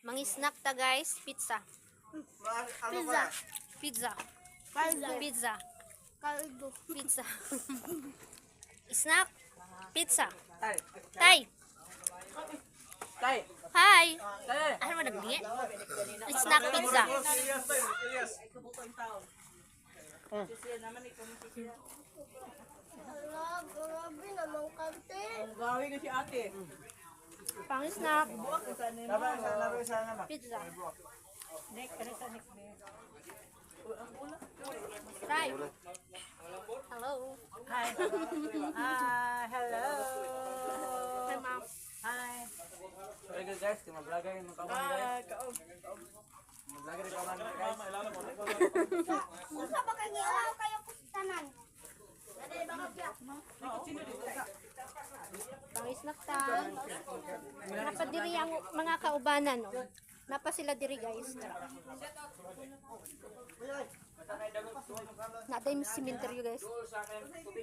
Mangi-snack ta guys, pizza. Pizza. Pizza. Kaldo. Pizza. Kaldo. Pizza. Snack. Pizza. Tay. Tay. Tay. Hi. Tay. Ano mo nagdi? Snack pizza. Hala, grabe naman kante. Gawi na si ate. Pang-snack. Naman. Pizza. Next, next. Try. Hello. Hi. Hello. Hi, ma'am. Hi. Okay guys, mag-vlogger yung kawan guys. Mag-vlogger yung kawan guys. Musa ba kayo niyaw kayo kustanan? Pang-snack ta. Napa diri ang mga kaubanan, no? Napa sila diri guys. Naday mi cemetery guys.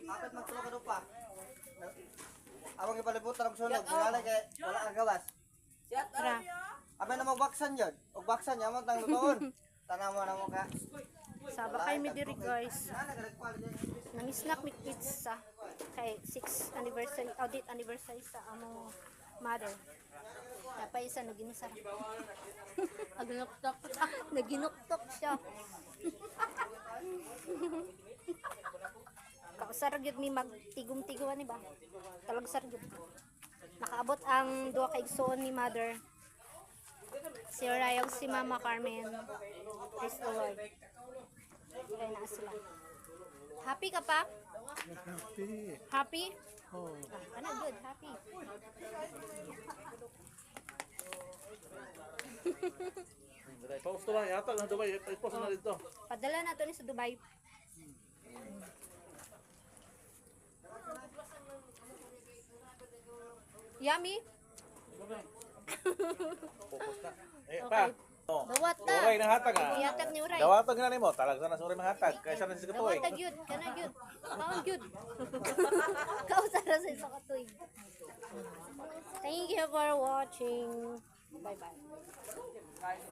Apat magtulo ka pa. Awang ipalibutan ang sunog, wala kay wala ang gawas. Tara. Abay na magbaksan yun. Og baksan yaman tang lutoon. Tanaw mo na mo ka. Saba kay mi diri guys. Nang snack mi pizza kay 6th anniversary, audit anniversary sa among mother. Napay isa naginsara. Naginuktok. Naginuktok siya. Kausar gyud mi magtigom-tigoan ni ba? Talagsar gyud. Nakaabot ang duha ka igsoon ni mother. Si Rayog, si Mama Carmen. Praise the Lord. Kaya na sila. Happy ka pa? Happy. Happy? Oh. Ano, good. Happy. Post to lang yata ng Dubai. Post na dito. Padala na to ni sa Dubai. Yummy? Post na. Eh, Okay. pa. Oh. Dawat ta. Uray na hatag ah. Ihatag ni Uray. Dawatag na nimo, talagsa na sa uray mahatag. Kaysa na sa katuig. Dawat yun. Kana yun. Kaon yun. Kausara sa isa katuig. Thank you for watching. Bye-bye.